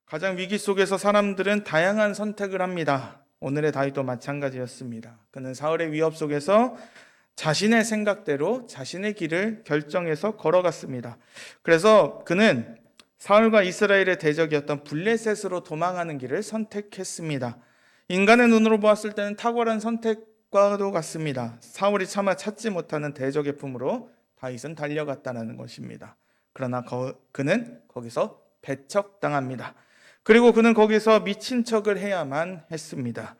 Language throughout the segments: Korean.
가장 위기 속에서 사람들은 다양한 선택을 합니다. 오늘의 다윗도 마찬가지였습니다. 그는 사울의 위협 속에서 자신의 생각대로 자신의 길을 결정해서 걸어갔습니다. 그래서 그는 사울과 이스라엘의 대적이었던 블레셋으로 도망하는 길을 선택했습니다. 인간의 눈으로 보았을 때는 탁월한 선택과도 같습니다. 사울이 차마 찾지 못하는 대적의 품으로 다윗은 달려갔다는 것입니다. 그러나 그는 거기서 배척당합니다. 그리고 그는 거기서 미친 척을 해야만 했습니다.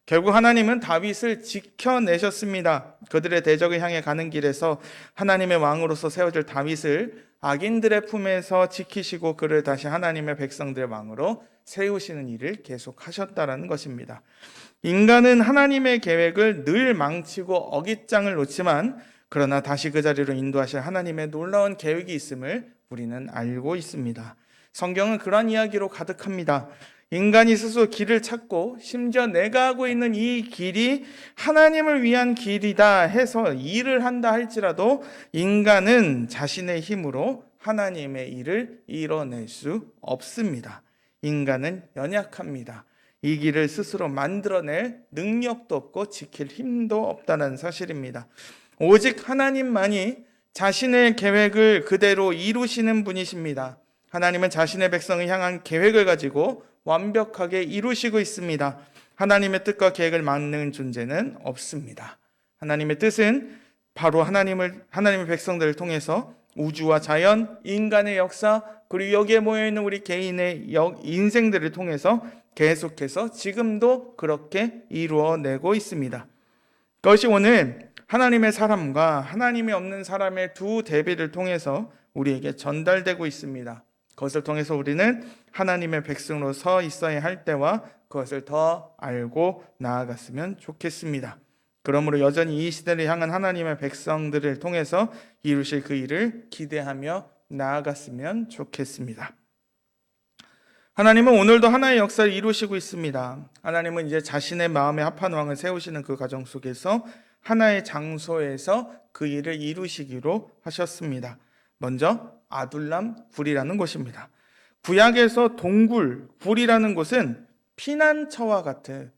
결국 하나님은 다윗을 지켜내셨습니다. 그들의 대적을 향해 가는 길에서 하나님의 왕으로서 세워질 다윗을 악인들의 품에서 지키시고 그를 다시 하나님의 백성들의 왕으로 세우시는 일을 계속하셨다는 것입니다. 인간은 하나님의 계획을 늘 망치고 어깃장을 놓지만 그러나 다시 그 자리로 인도하실 하나님의 놀라운 계획이 있음을 우리는 알고 있습니다. 성경은 그런 이야기로 가득합니다. 인간이 스스로 길을 찾고 심지어 내가 하고 있는 이 길이 하나님을 위한 길이다 해서 일을 한다 할지라도 인간은 자신의 힘으로 하나님의 일을 이뤄낼 수 없습니다. 인간은 연약합니다. 이 길을 스스로 만들어낼 능력도 없고 지킬 힘도 없다는 사실입니다. 오직 하나님만이 자신의 계획을 그대로 이루시는 분이십니다. 하나님은 자신의 백성을 향한 계획을 가지고 완벽하게 이루시고 있습니다. 하나님의 뜻과 계획을 막는 존재는 없습니다. 하나님의 뜻은 바로 하나님의 백성들을 통해서 우주와 자연, 인간의 역사, 그리고 여기에 모여있는 우리 개인의 인생들을 통해서 계속해서 지금도 그렇게 이루어내고 있습니다. 그것이 오늘 하나님의 사람과 하나님이 없는 사람의 두 대비를 통해서 우리에게 전달되고 있습니다. 그것을 통해서 우리는 하나님의 백성으로 서 있어야 할 때와 그것을 더 알고 나아갔으면 좋겠습니다. 그러므로 여전히 이 시대를 향한 하나님의 백성들을 통해서 이루실 그 일을 기대하며 나아갔으면 좋겠습니다. 하나님은 오늘도 하나의 역사를 이루시고 있습니다. 하나님은 이제 자신의 마음에 합한 왕을 세우시는 그 과정 속에서 하나의 장소에서 그 일을 이루시기로 하셨습니다. 먼저 아둘람 굴이라는 곳입니다. 구약에서 동굴, 굴이라는 곳은 피난처와 같은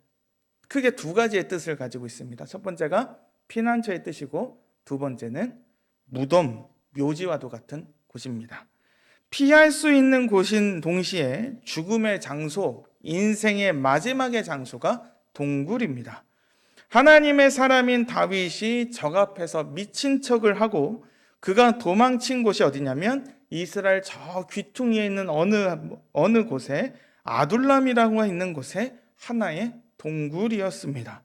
크게 두 가지의 뜻을 가지고 있습니다. 첫 번째가 피난처의 뜻이고 두 번째는 무덤, 묘지와도 같은 곳입니다. 피할 수 있는 곳인 동시에 죽음의 장소, 인생의 마지막의 장소가 동굴입니다. 하나님의 사람인 다윗이 적 앞에서 미친 척을 하고 그가 도망친 곳이 어디냐면 이스라엘 저 귀퉁이에 있는 어느 곳에 아둘람이라고 있는 곳에 하나의 동굴이었습니다.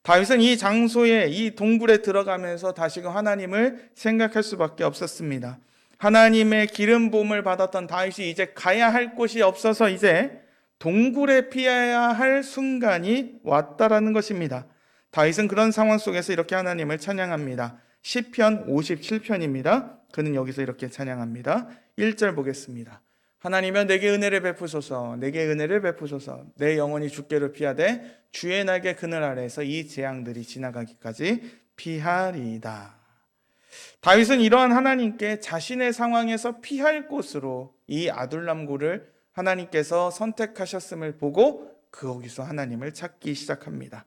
다윗은 이 장소에 이 동굴에 들어가면서 다시금 하나님을 생각할 수밖에 없었습니다. 하나님의 기름 부음을 받았던 다윗이 이제 가야 할 곳이 없어서 이제 동굴에 피해야 할 순간이 왔다라는 것입니다. 다윗은 그런 상황 속에서 이렇게 하나님을 찬양합니다. 시편 57편입니다. 그는 여기서 이렇게 찬양합니다. 1절 보겠습니다. 하나님이여 내게 은혜를 베푸소서, 내게 은혜를 베푸소서. 내 영혼이 주께로 피하되 주의 날개 그늘 아래에서 이 재앙들이 지나가기까지 피하리이다. 다윗은 이러한 하나님께 자신의 상황에서 피할 곳으로 이 아둘람굴을 하나님께서 선택하셨음을 보고 거기서 하나님을 찾기 시작합니다.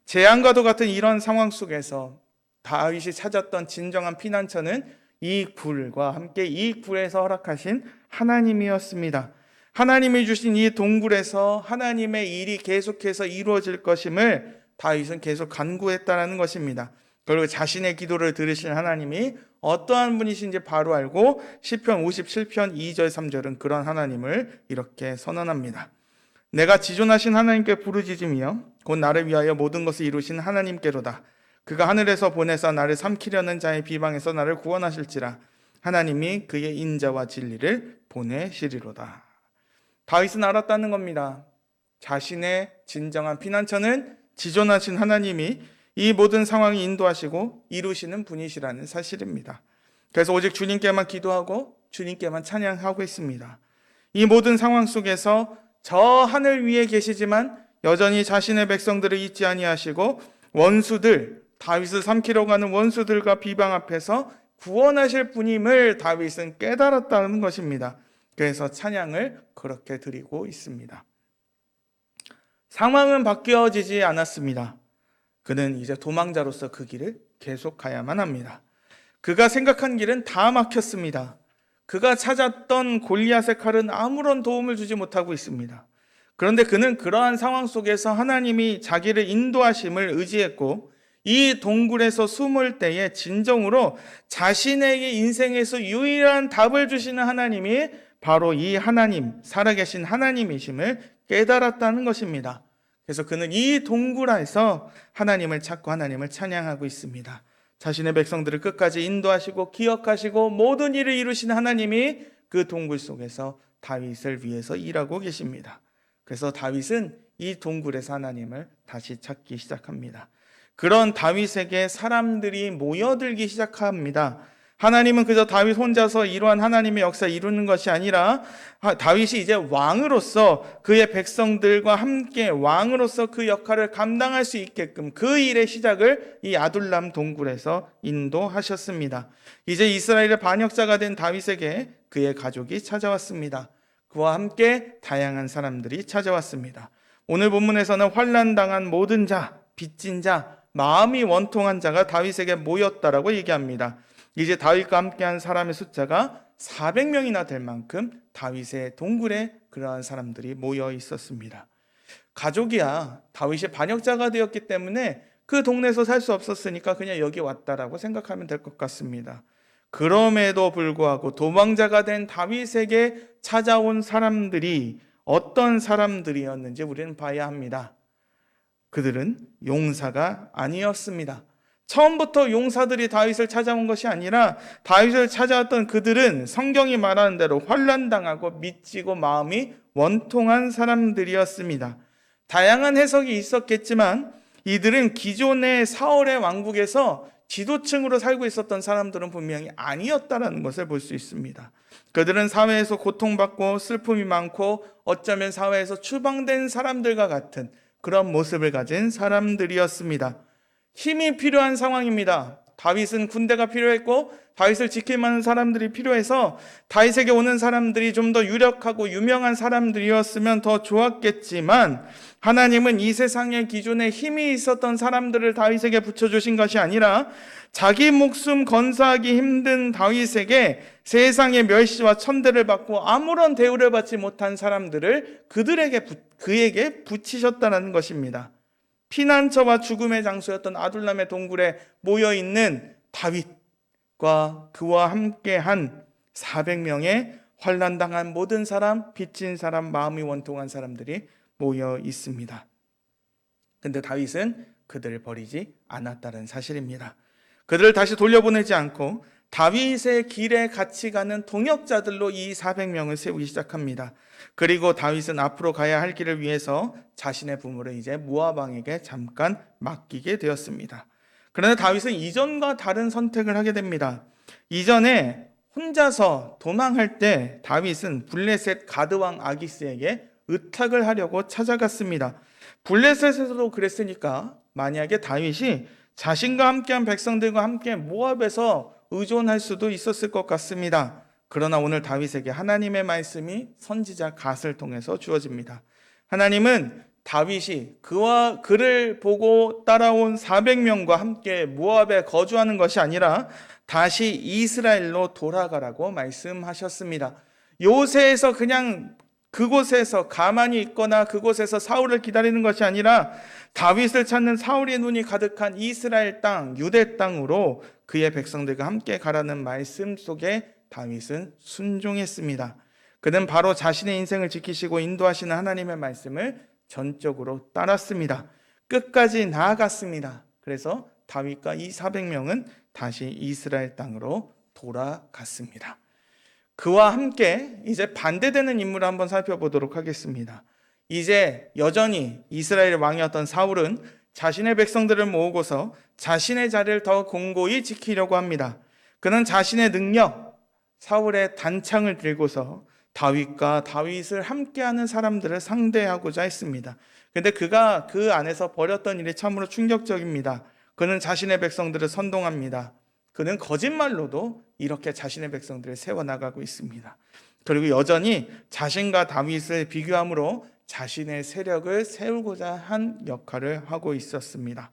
재앙과도 같은 이런 상황 속에서 다윗이 찾았던 진정한 피난처는 이 굴과 함께 이 굴에서 허락하신 하나님이었습니다. 하나님이 주신 이 동굴에서 하나님의 일이 계속해서 이루어질 것임을 다윗은 계속 간구했다는 것입니다. 그리고 자신의 기도를 들으신 하나님이 어떠한 분이신지 바로 알고 시편 57편 2절 3절은 그런 하나님을 이렇게 선언합니다. 내가 지존하신 하나님께 부르짖으며 곧 나를 위하여 모든 것을 이루신 하나님께로다. 그가 하늘에서 보내사 나를 삼키려는 자의 비방에서 나를 구원하실지라. 하나님이 그의 인자와 진리를 보내시리로다. 다윗은 알았다는 겁니다. 자신의 진정한 피난처는 지존하신 하나님이 이 모든 상황을 인도하시고 이루시는 분이시라는 사실입니다. 그래서 오직 주님께만 기도하고 주님께만 찬양하고 있습니다. 이 모든 상황 속에서 저 하늘 위에 계시지만 여전히 자신의 백성들을 잊지 아니하시고 원수들, 다윗을 삼키려고 하는 원수들과 비방 앞에서 구원하실 분임을 다윗은 깨달았다는 것입니다. 그래서 찬양을 그렇게 드리고 있습니다. 상황은 바뀌어지지 않았습니다. 그는 이제 도망자로서 그 길을 계속 가야만 합니다. 그가 생각한 길은 다 막혔습니다. 그가 찾았던 골리앗의 칼은 아무런 도움을 주지 못하고 있습니다. 그런데 그는 그러한 상황 속에서 하나님이 자기를 인도하심을 의지했고, 이 동굴에서 숨을 때에 진정으로 자신에게 인생에서 유일한 답을 주시는 하나님이 바로 이 하나님, 살아계신 하나님이심을 깨달았다는 것입니다. 그래서 그는 이 동굴에서 하나님을 찾고 하나님을 찬양하고 있습니다. 자신의 백성들을 끝까지 인도하시고 기억하시고 모든 일을 이루시는 하나님이 그 동굴 속에서 다윗을 위해서 일하고 계십니다. 그래서 다윗은 이 동굴에서 하나님을 다시 찾기 시작합니다. 그런 다윗에게 사람들이 모여들기 시작합니다. 하나님은 그저 다윗 혼자서 이러한 하나님의 역사를 이루는 것이 아니라 다윗이 이제 왕으로서 그의 백성들과 함께 왕으로서 그 역할을 감당할 수 있게끔 그 일의 시작을 이 아둘람 동굴에서 인도하셨습니다. 이제 이스라엘의 반역자가 된 다윗에게 그의 가족이 찾아왔습니다. 그와 함께 다양한 사람들이 찾아왔습니다. 오늘 본문에서는 환난당한 모든 자, 빚진 자, 마음이 원통한 자가 다윗에게 모였다라고 얘기합니다. 이제 다윗과 함께한 사람의 숫자가 400명이나 될 만큼 다윗의 동굴에 그러한 사람들이 모여 있었습니다. 가족이야 다윗이 반역자가 되었기 때문에 그 동네에서 살 수 없었으니까 그냥 여기 왔다라고 생각하면 될 것 같습니다. 그럼에도 불구하고 도망자가 된 다윗에게 찾아온 사람들이 어떤 사람들이었는지 우리는 봐야 합니다. 그들은 용사가 아니었습니다. 처음부터 용사들이 다윗을 찾아온 것이 아니라 다윗을 찾아왔던 그들은 성경이 말하는 대로 환난당하고 미치고 마음이 원통한 사람들이었습니다. 다양한 해석이 있었겠지만 이들은 기존의 사울의 왕국에서 지도층으로 살고 있었던 사람들은 분명히 아니었다라는 것을 볼 수 있습니다. 그들은 사회에서 고통받고 슬픔이 많고 어쩌면 사회에서 추방된 사람들과 같은 그런 모습을 가진 사람들이었습니다. 힘이 필요한 상황입니다. 다윗은 군대가 필요했고 다윗을 지킬 만한 사람들이 필요해서 다윗에게 오는 사람들이 좀 더 유력하고 유명한 사람들이었으면 더 좋았겠지만 하나님은 이 세상의 기존에 힘이 있었던 사람들을 다윗에게 붙여주신 것이 아니라 자기 목숨 건사하기 힘든 다윗에게 세상의 멸시와 천대를 받고 아무런 대우를 받지 못한 사람들을 그에게 붙이셨다는 것입니다. 피난처와 죽음의 장소였던 아둘람의 동굴에 모여있는 다윗과 그와 함께한 400명의 환난당한 모든 사람, 빚진 사람, 마음이 원통한 사람들이 모여 있습니다. 근데 다윗은 그들을 버리지 않았다는 사실입니다. 그들을 다시 돌려보내지 않고 다윗의 길에 같이 가는 동역자들로 이 400명을 세우기 시작합니다. 그리고 다윗은 앞으로 가야 할 길을 위해서 자신의 부모를 이제 모압 왕에게 잠깐 맡기게 되었습니다. 그런데 다윗은 이전과 다른 선택을 하게 됩니다. 이전에 혼자서 도망할 때 다윗은 블레셋 가드왕 아기스에게 의탁을 하려고 찾아갔습니다. 블레셋에서도 그랬으니까 만약에 다윗이 자신과 함께한 백성들과 함께 모압에서 의존할 수도 있었을 것 같습니다. 그러나 오늘 다윗에게 하나님의 말씀이 선지자 갓을 통해서 주어집니다. 하나님은 다윗이 그와 그를 보고 따라온 400명과 함께 모압에 거주하는 것이 아니라 다시 이스라엘로 돌아가라고 말씀하셨습니다. 요새에서 그냥 그곳에서 가만히 있거나 그곳에서 사울을 기다리는 것이 아니라 다윗을 찾는 사울의 눈이 가득한 이스라엘 땅, 유대 땅으로 그의 백성들과 함께 가라는 말씀 속에 다윗은 순종했습니다. 그는 바로 자신의 인생을 지키시고 인도하시는 하나님의 말씀을 전적으로 따랐습니다. 끝까지 나아갔습니다. 그래서 다윗과 이 400명은 다시 이스라엘 땅으로 돌아갔습니다. 그와 함께 이제 반대되는 인물을 한번 살펴보도록 하겠습니다. 이제 여전히 이스라엘 왕이었던 사울은 자신의 백성들을 모으고서 자신의 자리를 더 공고히 지키려고 합니다. 그는 자신의 능력, 사울의 단창을 들고서 다윗과 다윗을 함께하는 사람들을 상대하고자 했습니다. 근데 그가 그 안에서 벌였던 일이 참으로 충격적입니다. 그는 자신의 백성들을 선동합니다. 그는 거짓말로도 이렇게 자신의 백성들을 세워나가고 있습니다. 그리고 여전히 자신과 다윗을 비교함으로 자신의 세력을 세우고자 한 역할을 하고 있었습니다.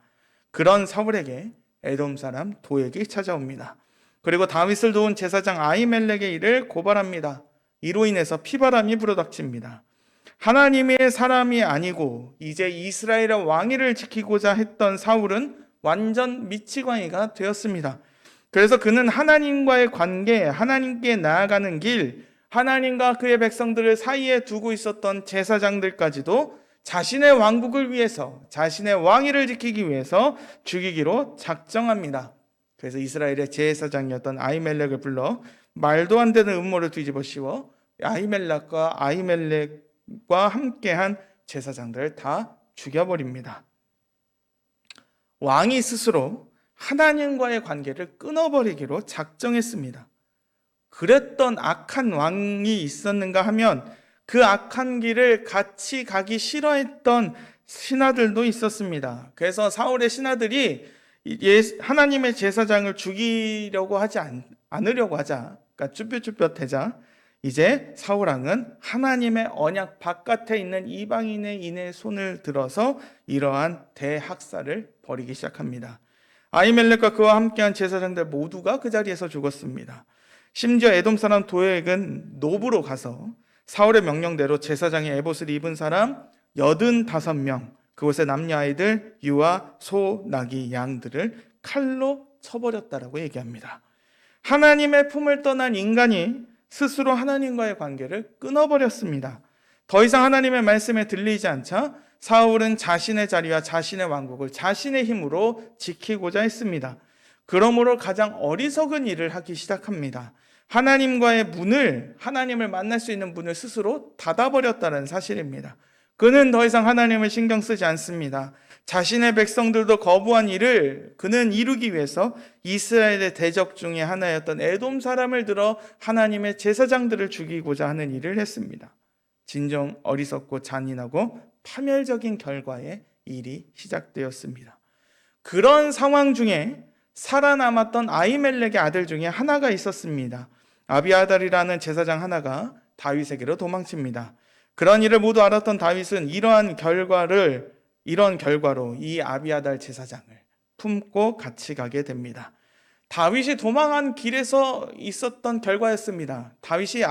그런 사울에게 에돔 사람 도액이 찾아옵니다. 그리고 다윗을 도운 제사장 아히멜렉의 일을 고발합니다. 이로 인해서 피바람이 불어닥칩니다. 하나님의 사람이 아니고 이제 이스라엘의 왕위를 지키고자 했던 사울은 완전 미치광이가 되었습니다. 그래서 그는 하나님과의 관계, 하나님께 나아가는 길, 하나님과 그의 백성들을 사이에 두고 있었던 제사장들까지도 자신의 왕국을 위해서, 자신의 왕위를 지키기 위해서 죽이기로 작정합니다. 그래서 이스라엘의 제사장이었던 아히멜렉을 불러 말도 안 되는 음모를 뒤집어 씌워 아히멜렉과 함께한 제사장들을 다 죽여버립니다. 왕이 스스로 하나님과의 관계를 끊어버리기로 작정했습니다. 그랬던 악한 왕이 있었는가 하면 그 악한 길을 같이 가기 싫어했던 신하들도 있었습니다. 그래서 사울의 신하들이 하나님의 제사장을 죽이려고 하지 않으려고 하자, 그러니까 쭈뼛쭈뼛대자 이제 사울왕은 하나님의 언약 바깥에 있는 이방인의 손을 들어서 이러한 대학살을 벌이기 시작합니다. 아히멜렉과 그와 함께한 제사장들 모두가 그 자리에서 죽었습니다. 심지어 에돔 사람 도액은 노브로 가서 사울의 명령대로 제사장의 에봇을 입은 사람 85명, 그곳의 남녀 아이들, 유아, 소, 나귀, 양들을 칼로 쳐버렸다라고 얘기합니다. 하나님의 품을 떠난 인간이 스스로 하나님과의 관계를 끊어버렸습니다. 더 이상 하나님의 말씀에 들리지 않자 사울은 자신의 자리와 자신의 왕국을 자신의 힘으로 지키고자 했습니다. 그러므로 가장 어리석은 일을 하기 시작합니다. 하나님과의 문을, 하나님을 만날 수 있는 문을 스스로 닫아버렸다는 사실입니다. 그는 더 이상 하나님을 신경 쓰지 않습니다. 자신의 백성들도 거부한 일을 그는 이루기 위해서 이스라엘의 대적 중에 하나였던 에돔 사람을 들어 하나님의 제사장들을 죽이고자 하는 일을 했습니다. 진정 어리석고 잔인하고 파멸적인 결과의 일이 시작되었습니다. 그런 상황 중에 살아남았던 아히멜렉의 아들 중에 하나가 있었습니다. 아비아달이라는 제사장 하나가 다윗에게로 도망칩니다. 그런 일을 모두 알았던 다윗은 이런 결과로 이 아비아달 제사장을 품고 같이 가게 됩니다. 다윗이 도망한 길에서 있었던 결과였습니다. 다윗이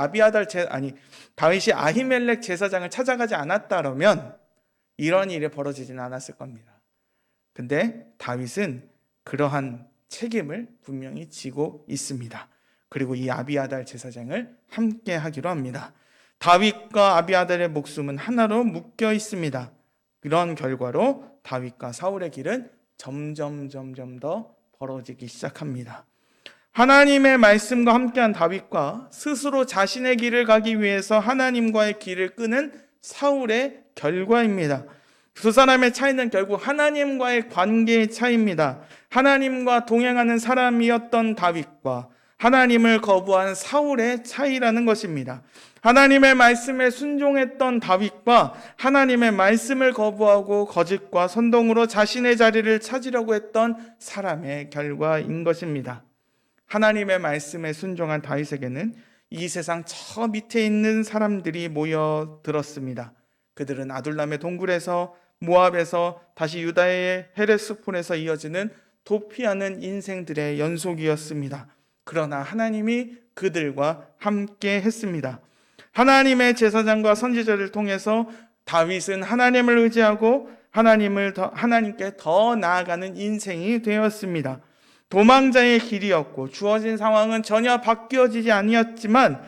아히멜렉 제사장을 찾아가지 않았다면 이런 일이 벌어지진 않았을 겁니다. 근데 다윗은 그러한 책임을 분명히 지고 있습니다. 그리고 이 아비아달 제사장을 함께 하기로 합니다. 다윗과 아비아달의 목숨은 하나로 묶여 있습니다. 이런 결과로 다윗과 사울의 길은 점점 더 벌어지기 시작합니다. 하나님의 말씀과 함께한 다윗과 스스로 자신의 길을 가기 위해서 하나님과의 길을 끄는 사울의 결과입니다. 두 사람의 차이는 결국 하나님과의 관계의 차이입니다. 하나님과 동행하는 사람이었던 다윗과 하나님을 거부한 사울의 차이라는 것입니다. 하나님의 말씀에 순종했던 다윗과 하나님의 말씀을 거부하고 거짓과 선동으로 자신의 자리를 찾으려고 했던 사람의 결과인 것입니다. 하나님의 말씀에 순종한 다윗에게는 이 세상 저 밑에 있는 사람들이 모여들었습니다. 그들은 아둘람의 동굴에서, 모압에서, 다시 유다의 헤레스폰에서 이어지는 도피하는 인생들의 연속이었습니다. 그러나 하나님이 그들과 함께 했습니다. 하나님의 제사장과 선지자를 통해서 다윗은 하나님을 의지하고 하나님께 더 나아가는 인생이 되었습니다. 도망자의 길이었고 주어진 상황은 전혀 바뀌어지지 아니었지만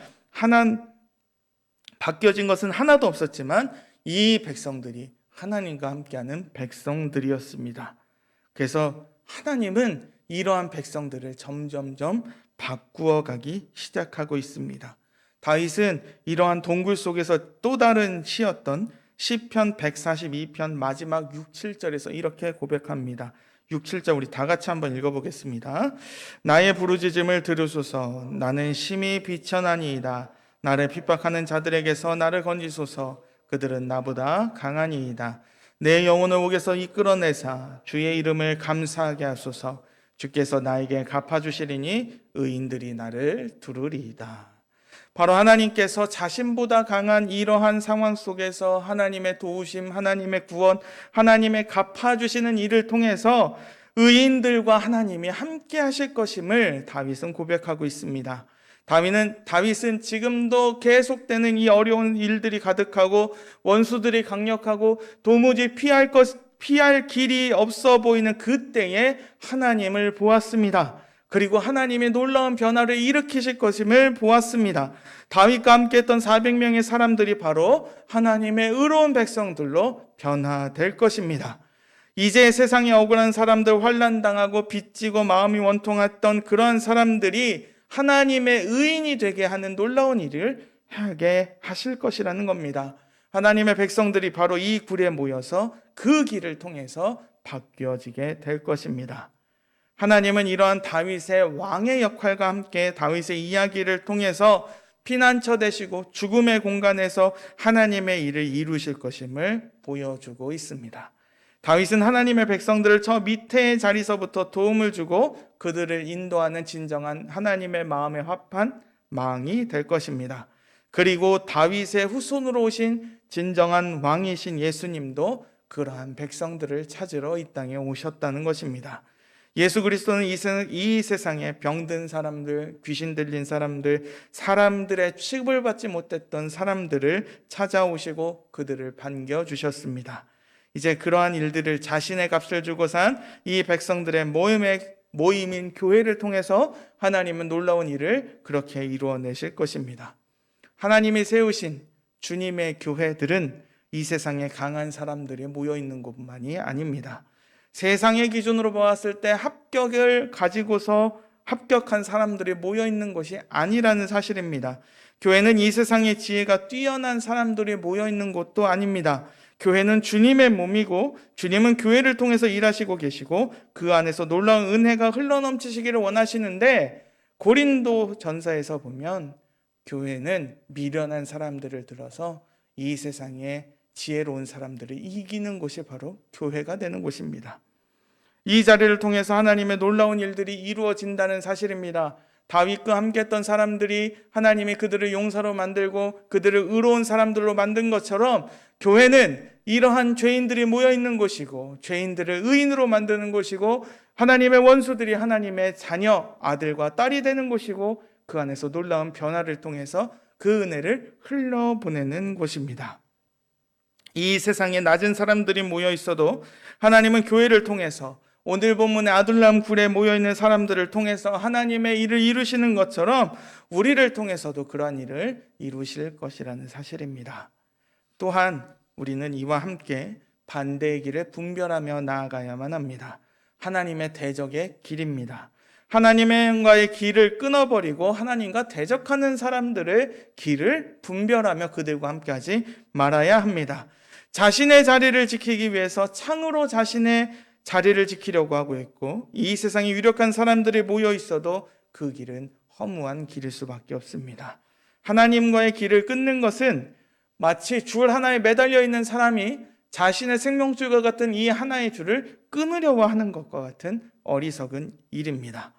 바뀌어진 것은 하나도 없었지만 이 백성들이 하나님과 함께하는 백성들이었습니다. 그래서 하나님은 이러한 백성들을 점점점 바꾸어 가기 시작하고 있습니다. 다윗은 이러한 동굴 속에서 또 다른 시였던 시편 142편 마지막 6, 7절에서 이렇게 고백합니다. 6, 7절 우리 다 같이 한번 읽어보겠습니다. 나의 부르짖음을 들으소서. 나는 심히 비천하니이다. 나를 핍박하는 자들에게서 나를 건지소서. 그들은 나보다 강하니이다. 내 영혼을 옥에서 이끌어내사 주의 이름을 감사하게 하소서. 주께서 나에게 갚아주시리니 의인들이 나를 두르리이다. 바로 하나님께서 자신보다 강한 이러한 상황 속에서 하나님의 도우심, 하나님의 구원, 하나님의 갚아주시는 일을 통해서 의인들과 하나님이 함께 하실 것임을 다윗은 고백하고 있습니다. 다윗은 지금도 계속되는 이 어려운 일들이 가득하고 원수들이 강력하고 도무지 피할 길이 없어 보이는 그때에 하나님을 보았습니다. 그리고 하나님의 놀라운 변화를 일으키실 것임을 보았습니다. 다윗과 함께했던 400명의 사람들이 바로 하나님의 의로운 백성들로 변화될 것입니다. 이제 세상에 억울한 사람들, 환난당하고 빚지고 마음이 원통했던 그러한 사람들이 하나님의 의인이 되게 하는 놀라운 일을 하게 하실 것이라는 겁니다. 하나님의 백성들이 바로 이 굴에 모여서 그 길을 통해서 바뀌어지게 될 것입니다. 하나님은 이러한 다윗의 왕의 역할과 함께 다윗의 이야기를 통해서 피난처 되시고 죽음의 공간에서 하나님의 일을 이루실 것임을 보여주고 있습니다. 다윗은 하나님의 백성들을 저 밑에 자리서부터 도움을 주고 그들을 인도하는 진정한 하나님의 마음에 합한 왕이 될 것입니다. 그리고 다윗의 후손으로 오신 진정한 왕이신 예수님도 그러한 백성들을 찾으러 이 땅에 오셨다는 것입니다. 예수 그리스도는 이 세상에 병든 사람들, 귀신 들린 사람들, 사람들의 취급을 받지 못했던 사람들을 찾아오시고 그들을 반겨주셨습니다. 이제 그러한 일들을 자신의 값을 주고 산 이 백성들의 모임인 교회를 통해서 하나님은 놀라운 일을 그렇게 이루어내실 것입니다. 하나님이 세우신 주님의 교회들은 이 세상에 강한 사람들이 모여있는 곳만이 아닙니다. 세상의 기준으로 보았을 때 합격을 가지고서 합격한 사람들이 모여있는 것이 아니라는 사실입니다. 교회는 이 세상의 지혜가 뛰어난 사람들이 모여있는 곳도 아닙니다. 교회는 주님의 몸이고 주님은 교회를 통해서 일하시고 계시고 그 안에서 놀라운 은혜가 흘러넘치시기를 원하시는데 고린도 전서에서 보면 교회는 미련한 사람들을 들어서 이 세상에 지혜로운 사람들을 이기는 곳이 바로 교회가 되는 곳입니다. 이 자리를 통해서 하나님의 놀라운 일들이 이루어진다는 사실입니다. 다윗과 함께했던 사람들이 하나님이 그들을 용사로 만들고 그들을 의로운 사람들로 만든 것처럼 교회는 이러한 죄인들이 모여있는 곳이고 죄인들을 의인으로 만드는 곳이고 하나님의 원수들이 하나님의 자녀, 아들과 딸이 되는 곳이고 그 안에서 놀라운 변화를 통해서 그 은혜를 흘러보내는 곳입니다. 이 세상에 낮은 사람들이 모여 있어도 하나님은 교회를 통해서 오늘 본문의 아둘람 굴에 모여있는 사람들을 통해서 하나님의 일을 이루시는 것처럼 우리를 통해서도 그러한 일을 이루실 것이라는 사실입니다. 또한 우리는 이와 함께 반대의 길을 분별하며 나아가야만 합니다. 하나님의 대적의 길입니다. 하나님과의 길을 끊어버리고 하나님과 대적하는 사람들의 길을 분별하며 그들과 함께하지 말아야 합니다. 자신의 자리를 지키기 위해서 창으로 자신의 자리를 지키려고 하고 있고 이 세상에 유력한 사람들이 모여 있어도 그 길은 허무한 길일 수밖에 없습니다. 하나님과의 길을 끊는 것은 마치 줄 하나에 매달려 있는 사람이 자신의 생명줄과 같은 이 하나의 줄을 끊으려고 하는 것과 같은 어리석은 일입니다.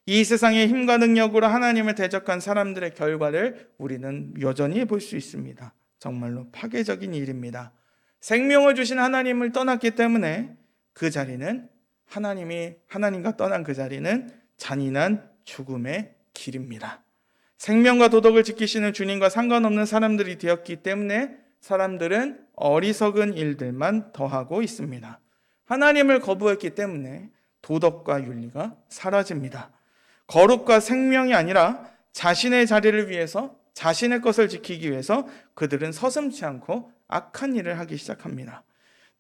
이 세상의 힘과 능력으로 하나님을 대적한 사람들의 결과를 우리는 여전히 볼 수 있습니다. 정말로 파괴적인 일입니다. 생명을 주신 하나님을 떠났기 때문에 그 자리는 하나님과 떠난 그 자리는 잔인한 죽음의 길입니다. 생명과 도덕을 지키시는 주님과 상관없는 사람들이 되었기 때문에 사람들은 어리석은 일들만 더하고 있습니다. 하나님을 거부했기 때문에 도덕과 윤리가 사라집니다. 거룩과 생명이 아니라 자신의 자리를 위해서 자신의 것을 지키기 위해서 그들은 서슴지 않고 악한 일을 하기 시작합니다.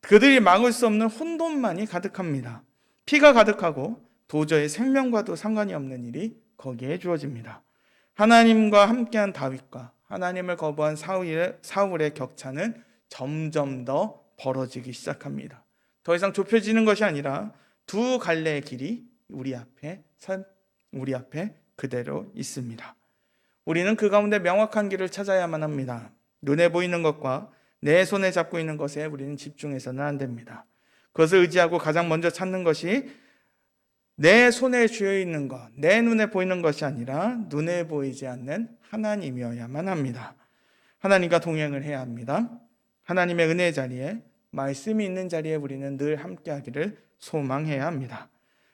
그들이 막을 수 없는 혼돈만이 가득합니다. 피가 가득하고 도저히 생명과도 상관이 없는 일이 거기에 주어집니다. 하나님과 함께한 다윗과 하나님을 거부한 사울의 격차는 점점 더 벌어지기 시작합니다. 더 이상 좁혀지는 것이 아니라 두 갈래의 길이 우리 앞에 그대로 있습니다. 우리는 그 가운데 명확한 길을 찾아야만 합니다. 눈에 보이는 것과 내 손에 잡고 있는 것에 우리는 집중해서는 안 됩니다. 그것을 의지하고 가장 먼저 찾는 것이 내 손에 쥐어 있는 것, 내 눈에 보이는 것이 아니라 눈에 보이지 않는 하나님이어야만 합니다. 하나님과 동행을 해야 합니다. 하나님의 은혜의 자리에, 말씀이 있는 자리에 우리는 늘 함께하기를 소망해야 합니다.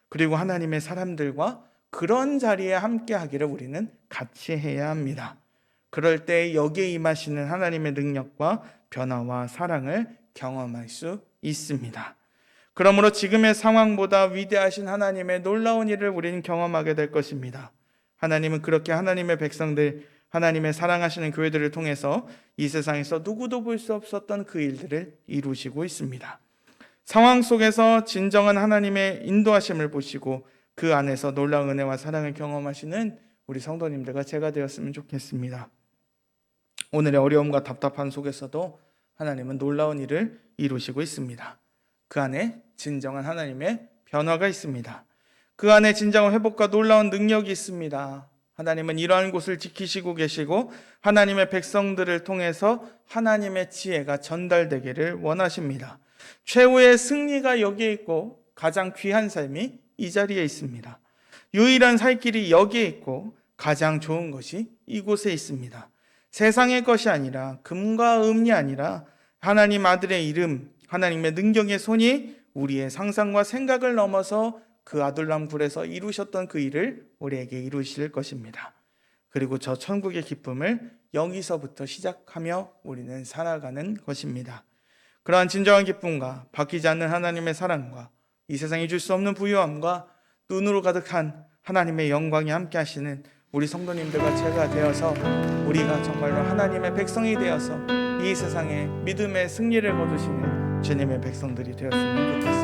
그리고 하나님의 사람들과 그런 자리에 함께하기를 우리는 같이 해야 합니다. 그럴 때 여기에 임하시는 하나님의 능력과 변화와 사랑을 경험할 수 있습니다. 그러므로 지금의 상황보다 위대하신 하나님의 놀라운 일을 우리는 경험하게 될 것입니다. 하나님은 그렇게 하나님의 백성들, 하나님의 사랑하시는 교회들을 통해서 이 세상에서 누구도 볼 수 없었던 그 일들을 이루시고 있습니다. 상황 속에서 진정한 하나님의 인도하심을 보시고 그 안에서 놀라운 은혜와 사랑을 경험하시는 우리 성도님들과 제가 되었으면 좋겠습니다. 오늘의 어려움과 답답한 속에서도 하나님은 놀라운 일을 이루시고 있습니다. 그 안에 진정한 하나님의 변화가 있습니다. 그 안에 진정한 회복과 놀라운 능력이 있습니다. 하나님은 이러한 곳을 지키시고 계시고 하나님의 백성들을 통해서 하나님의 지혜가 전달되기를 원하십니다. 최후의 승리가 여기에 있고 가장 귀한 삶이 이 자리에 있습니다. 유일한 살 길이 여기에 있고 가장 좋은 것이 이곳에 있습니다. 세상의 것이 아니라 금과 은이 아니라 하나님 아들의 이름, 하나님의 능력의 손이 우리의 상상과 생각을 넘어서 그 아둘람 굴에서 이루셨던 그 일을 우리에게 이루실 것입니다. 그리고 저 천국의 기쁨을 여기서부터 시작하며 우리는 살아가는 것입니다. 그러한 진정한 기쁨과 바뀌지 않는 하나님의 사랑과 이 세상이 줄 수 없는 부유함과 눈으로 가득한 하나님의 영광이 함께 하시는 우리 성도님들과 제가 되어서 우리가 정말로 하나님의 백성이 되어서 이 세상에 믿음의 승리를 거두시는 주님의 백성들이 되었으면 좋겠습니다.